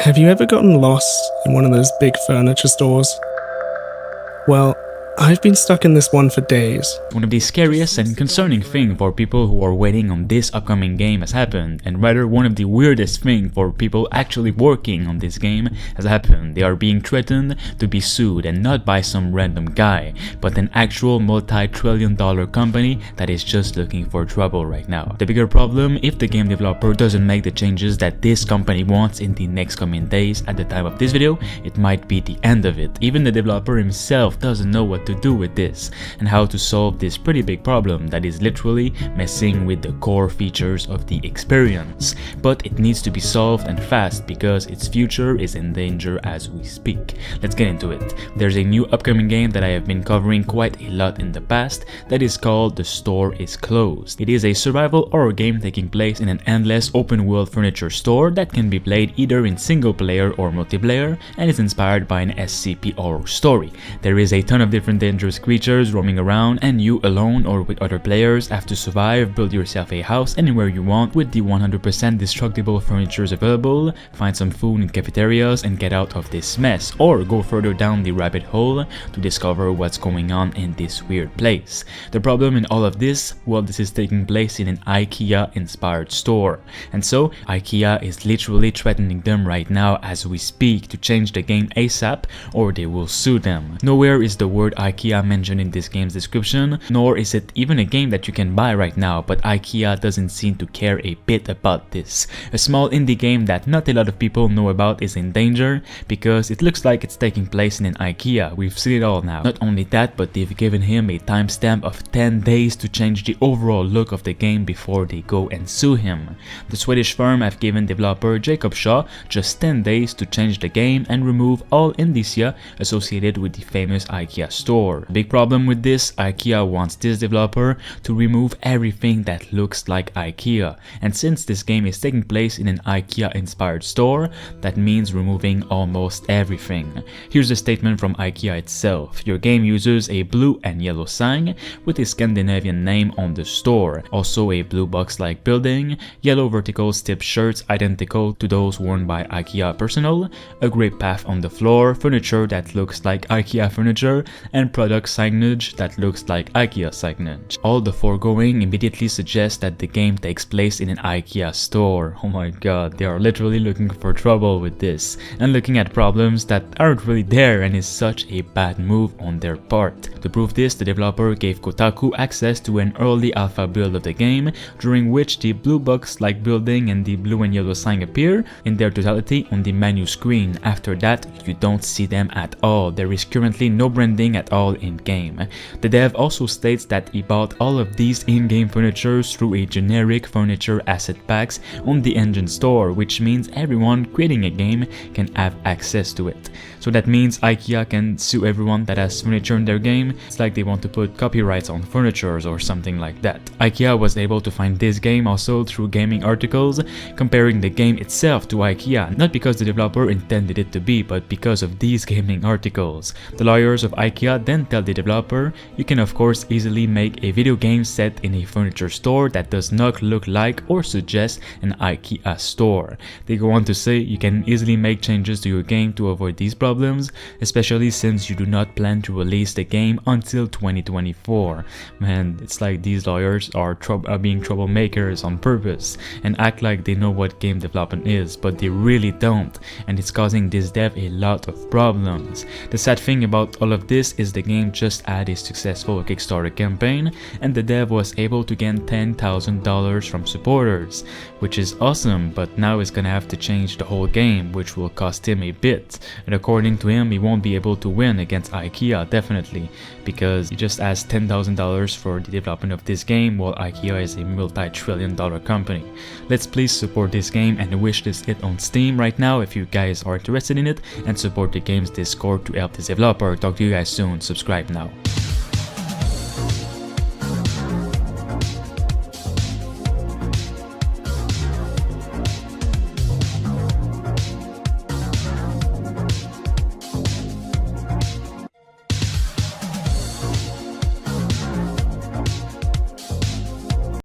Have you ever gotten lost in one of those big furniture stores? Well, I've been stuck in this one for days. One of the scariest and concerning things for people who are waiting on this upcoming game has happened, and rather one of the weirdest things for people actually working on this game has happened. They are being threatened to be sued, and not by some random guy, but an actual multi-trillion-dollar company that is just looking for trouble right now. The bigger problem, if the game developer doesn't make the changes that this company wants in the next coming days at the time of this video, it might be the end of it. Even the developer himself doesn't know what to do with this and how to solve this pretty big problem that is literally messing with the core features of the experience. But it needs to be solved and fast because its future is in danger as we speak. Let's get into it. There's a new upcoming game that I have been covering quite a lot in the past that is called The Store is Closed. It is a survival horror game taking place in an endless open world furniture store that can be played either in single player or multiplayer, and is inspired by an SCP horror story. There is a ton of different dangerous creatures roaming around, and you alone or with other players have to survive, build yourself a house anywhere you want with the 100% destructible furnitures available, find some food in cafeterias and get out of this mess, or go further down the rabbit hole to discover what's going on in this weird place. The problem in all of this, well, this is taking place in an IKEA inspired store, and so IKEA is literally threatening them right now as we speak to change the game ASAP or they will sue them. Nowhere is the word IKEA mentioned in this game's description, nor is it even a game that you can buy right now, but IKEA doesn't seem to care a bit about this. A small indie game that not a lot of people know about is in danger because it looks like it's taking place in an IKEA. We've seen it all now. Not only that, but they've given him a timestamp of 10 days to change the overall look of the game before they go and sue him. The Swedish firm have given developer Jacob Shaw just 10 days to change the game and remove all indicia associated with the famous IKEA store. Big problem with this, IKEA wants this developer to remove everything that looks like IKEA, and since this game is taking place in an IKEA inspired store, that means removing almost everything. Here's a statement from IKEA itself. Your game uses a blue and yellow sign with a Scandinavian name on the store, also a blue box-like building, yellow vertical stip shirts identical to those worn by IKEA personnel, a gray path on the floor, furniture that looks like IKEA furniture, and product signage that looks like IKEA signage. All the foregoing immediately suggests that the game takes place in an IKEA store. Oh my god, they are literally looking for trouble with this and looking at problems that aren't really there, and is such a bad move on their part. To prove this, the developer gave Kotaku access to an early alpha build of the game, during which the blue box-like building and the blue and yellow sign appear in their totality on the menu screen. After that, you don't see them at all. There is currently no branding at all in-game. The dev also states that he bought all of these in-game furnitures through a generic furniture asset packs on the engine store, which means everyone creating a game can have access to it. So that means IKEA can sue everyone that has furniture in their game. It's like they want to put copyrights on furnitures or something like that. IKEA was able to find this game also through gaming articles comparing the game itself to IKEA, not because the developer intended it to be, but because of these gaming articles. The lawyers of IKEA then tell the developer, you can of course easily make a video game set in a furniture store that does not look like or suggest an IKEA store. They go on to say you can easily make changes to your game to avoid these problems, especially since you do not plan to release the game until 2024. Man, it's like these lawyers are being troublemakers on purpose and act like they know what game development is, but they really don't, and it's causing this dev a lot of problems. The sad thing about all of this is the game just had a successful Kickstarter campaign, and the dev was able to gain $10,000 from supporters, which is awesome, but now he's gonna have to change the whole game, which will cost him a bit, and according to him, he won't be able to win against IKEA, definitely, because he just asked $10,000 for the development of this game, while IKEA is a multi-trillion-dollar company. Let's please support this game and wishlist it on Steam right now if you guys are interested in it, and support the game's Discord to help this developer. Talk to you guys soon. Subscribe now.